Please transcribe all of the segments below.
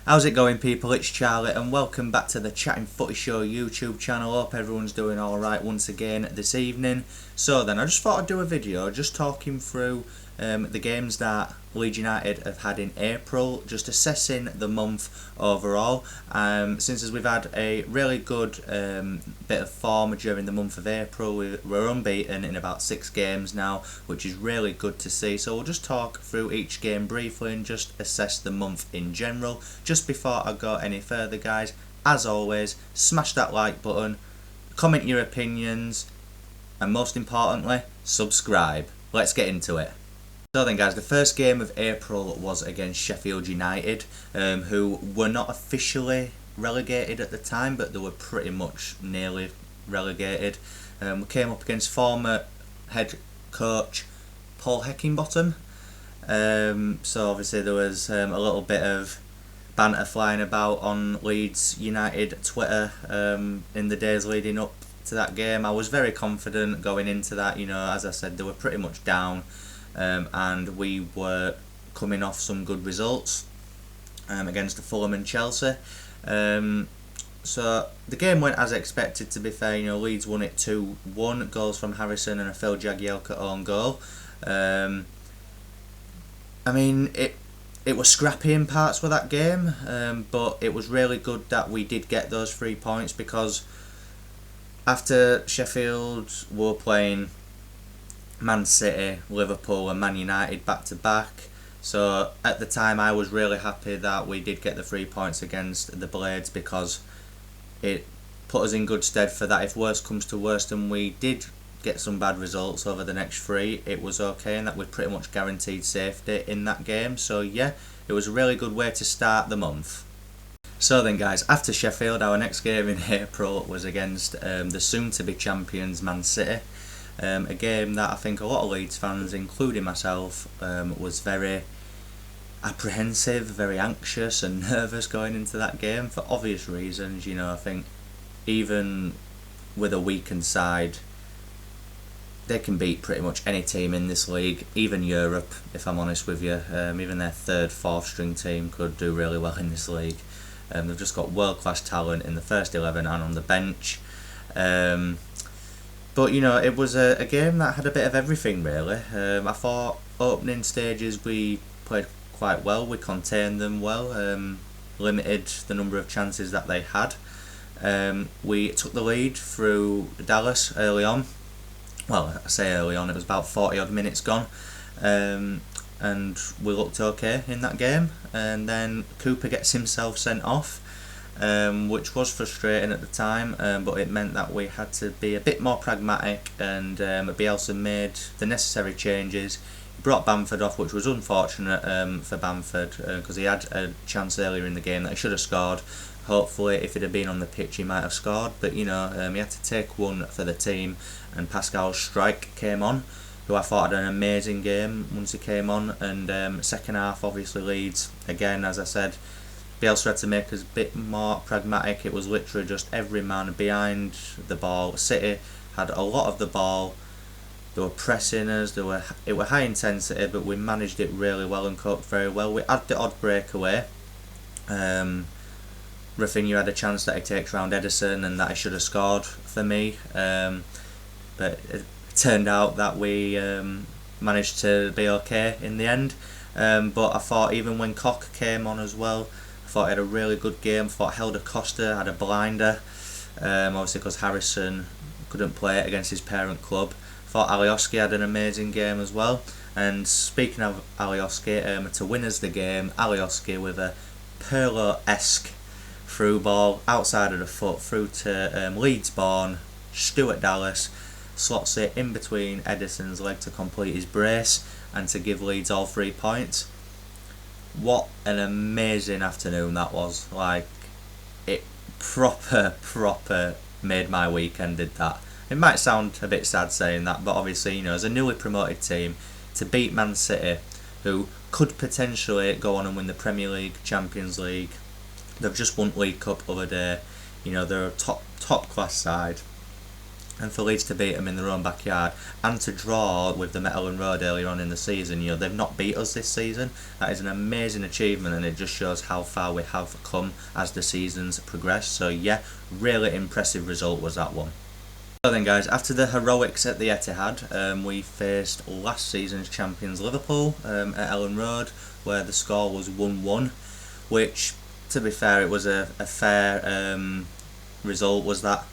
How's it going, people? It's Charlie and welcome back to the Chatting Footy Show YouTube channel. Hope everyone's doing alright once again this evening. So then, I just thought I'd do a video just talking through the games that Leeds United have had in April, just assessing the month overall. Since we've had a really good bit of form during the month of April, we're unbeaten in about 6 games now, which is really good to see. So we'll just talk through each game briefly and just assess the month in general. Just before I go any further, guys, as always, smash that like button, comment your opinions, and most importantly, subscribe. Let's get into it. So then, guys, the first game of April was against Sheffield United, who were not officially relegated at the time, but they were pretty much nearly relegated. We came up against former head coach Paul Heckingbottom. So obviously there was a little bit of banter flying about on Leeds United Twitter in the days leading up to that game. I was very confident going into that. You know, as I said, they were pretty much down. And we were coming off some good results against the Fulham and Chelsea. So the game went as expected, to be fair. You know, Leeds won it 2-1, goals from Harrison and a Phil Jagielka own goal. I mean, it was scrappy in parts with that game, but it was really good that we did get those 3 points, because after Sheffield were playing Man City, Liverpool and Man United back to back. So at the time I was really happy that we did get the 3 points against the Blades, because it put us in good stead for that. If worse comes to worst and we did get some bad results over the next 3, it was okay, and that we pretty much guaranteed safety in that game. So yeah, it was a really good way to start the month. So then, guys, after Sheffield, our next game in April was against the soon-to-be champions Man City. A game that I think a lot of Leeds fans, including myself, was very apprehensive, very anxious and nervous going into that game for obvious reasons. You know, I think even with a weakened side, they can beat pretty much any team in this league, even Europe, if I'm honest with you. Even their 3rd, 4th string team could do really well in this league. They've just got world-class talent in the first 11 and on the bench. But, you know, it was a game that had a bit of everything, really. I thought opening stages we played quite well. We contained them well, limited the number of chances that they had. We took the lead through Dallas early on. Well, I say early on, it was about 40 odd minutes gone. And we looked okay in that game. And then Cooper gets himself sent off. Which was frustrating at the time, but it meant that we had to be a bit more pragmatic, and Bielsa made the necessary changes. He brought Bamford off, which was unfortunate for Bamford, because he had a chance earlier in the game that he should have scored. Hopefully, if it had been on the pitch, he might have scored, but you know, he had to take one for the team, and Pascal Strike came on, who I thought had an amazing game once he came on. And second half, obviously Leeds, again, as I said, Bielsa had to make us a bit more pragmatic. It was literally just every man behind the ball. City had a lot of the ball. They were pressing us. It were high intensity, but we managed it really well and coped very well. We had the odd breakaway. Rafinha had a chance that he takes round Edison and that he should have scored for me. But it turned out that we managed to be okay in the end. But I thought even when Koch came on as well, I thought he had a really good game. I thought Helder Costa had a blinder, obviously because Harrison couldn't play it against his parent club. I thought Alioski had an amazing game as well. And speaking of Alioski, to win us the game, Alioski with a Pirlo-esque through ball outside of the foot through to Leeds-born Stuart Dallas, slots it in between Edison's leg to complete his brace and to give Leeds all 3 points. What an amazing afternoon that was. Like, it proper made my weekend, did that. It might sound a bit sad saying that, but obviously, you know, as a newly promoted team, to beat Man City, who could potentially go on and win the Premier League, Champions League, they've just won League Cup the other day, you know, they're a top class side. and for Leeds to beat them in their own backyard and to draw with the Metal Road earlier on in the season, they've not beat us this season. That is an amazing achievement, and it just shows how far we have come as the seasons progress. So yeah, really impressive result was that one. So then guys, after the heroics at the Etihad, we faced last season's champions Liverpool at Ellen Road, where the score was 1-1, which, to be fair, it was a fair result. Was that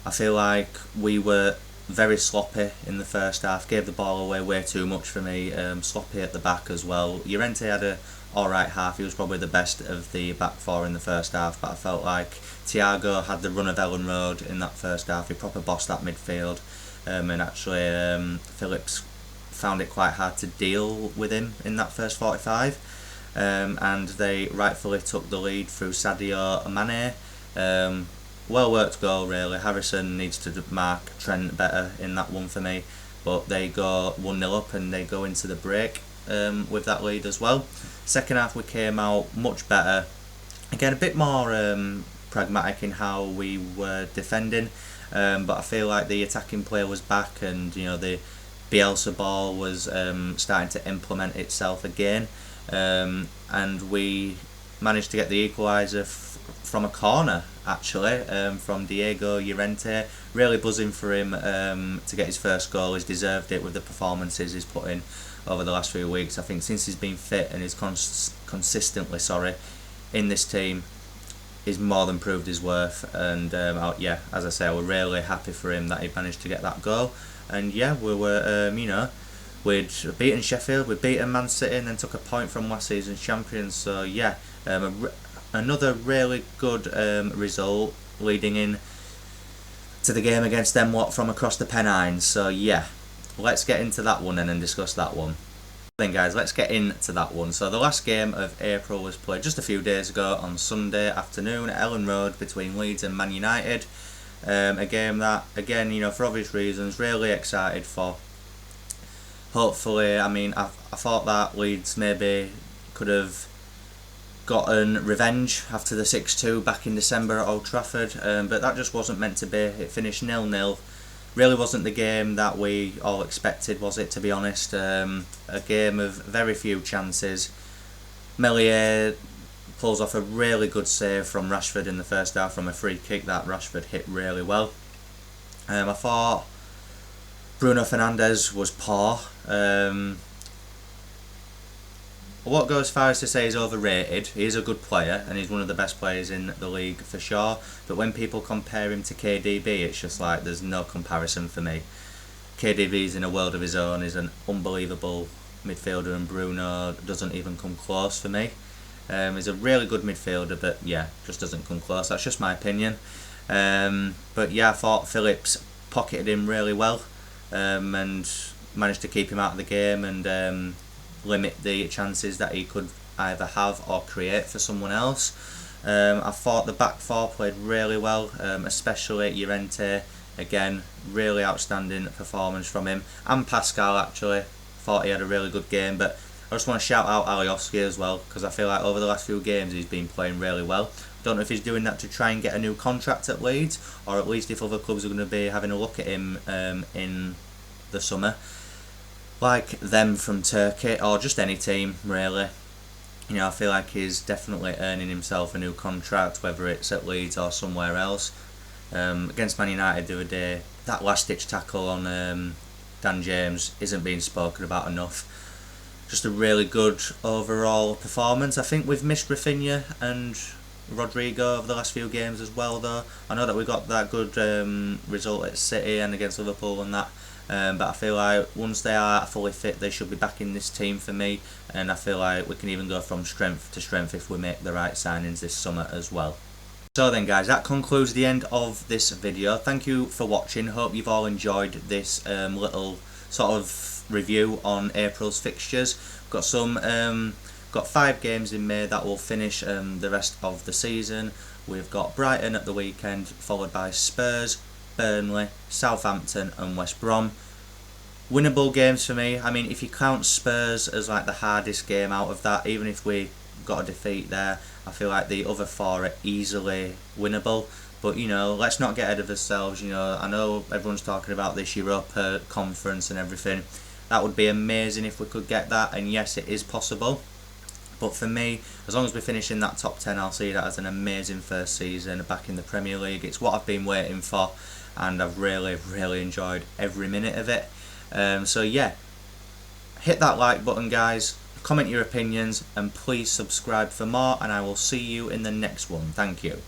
I feel like we were very sloppy in the first half, gave the ball away way too much for me, sloppy at the back as well. Llorente had a alright half, he was probably the best of the back four in the first half, but I felt like Thiago had the run of Ellen Road in that first half. He proper bossed that midfield, and actually Phillips found it quite hard to deal with him in that first 45, and they rightfully took the lead through Sadio Mane. Well worked goal really. Harrison needs to mark Trent better in that one for me, but they go 1-0 up and they go into the break with that lead as well. Second half we came out much better, again a bit more pragmatic in how we were defending, but I feel like the attacking play was back, and the Bielsa ball was starting to implement itself again, and we managed to get the equaliser from a corner actually, from Diego Llorente. Really buzzing for him to get his first goal. He's deserved it with the performances he's put in over the last few weeks. I think since he's been fit and is consistently in this team, he's more than proved his worth, and yeah, as I say, we're really happy for him that he managed to get that goal. And yeah, we were we'd beaten Sheffield, we'd beaten Man City, and then took a point from last season's champions. So yeah, another really good result leading in to the game against them from across the Pennines. So yeah, let's get into that one and discuss that one. Then guys, let's get into that one. So the last game of April was played just a few days ago on Sunday afternoon at Ellen Road between Leeds and Man United. A game that, again, for obvious reasons, really excited for. Hopefully, I thought that Leeds maybe could have gotten revenge after the 6-2 back in December at Old Trafford, but that just wasn't meant to be. It finished 0-0. Really wasn't the game that we all expected, was it, to be honest? A game of very few chances. Meslier pulls off a really good save from Rashford in the first half from a free kick that Rashford hit really well. I thought Bruno Fernandes was poor. I won't go as far as to say he's overrated. He is a good player and he's one of the best players in the league for sure, but when people compare him to KDB, it's just like there's no comparison for me. KDB's in a world of his own, he's an unbelievable midfielder, and Bruno doesn't even come close for me. He's a really good midfielder, but yeah, just doesn't come close. That's just my opinion. But yeah, I thought Phillips pocketed him really well, and managed to keep him out of the game and limit the chances that he could either have or create for someone else. I thought the back four played really well, especially Llorente. Again, really outstanding performance from him, and Pascal actually. Thought he had a really good game, but I just want to shout out Alioski as well, because I feel like over the last few games he's been playing really well. Don't know if he's doing that to try and get a new contract at Leeds, or at least if other clubs are going to be having a look at him in the summer, like them from Turkey or just any team really. I feel like he's definitely earning himself a new contract, whether it's at Leeds or somewhere else. Against Man United the other day, that last ditch tackle on Dan James isn't being spoken about enough. Just a really good overall performance. I think we've missed Rafinha and Rodrigo over the last few games as well though. I know that we got that good result at City and against Liverpool and that, but I feel like once they are fully fit they should be back in this team for me, and I feel like we can even go from strength to strength if we make the right signings this summer as well. So then guys, that concludes the end of this video. Thank you for watching. Hope you've all enjoyed this little sort of review on April's fixtures. Got 5 games in May that will finish the rest of the season. We've got Brighton at the weekend, followed by Spurs, Burnley, Southampton and West Brom. Winnable games for me. I mean, if you count Spurs as like the hardest game out of that, even if we got a defeat there, I feel like the other 4 are easily winnable. But you know, let's not get ahead of ourselves. You know, I know everyone's talking about this Europa conference and everything. That would be amazing if we could get that, and yes, it is possible. But for me, as long as we finish in that top 10, I'll see that as an amazing first season back in the Premier League. It's what I've been waiting for, and I've really, really enjoyed every minute of it. So yeah, hit that like button, guys. Comment your opinions, and please subscribe for more, and I will see you in the next one. Thank you.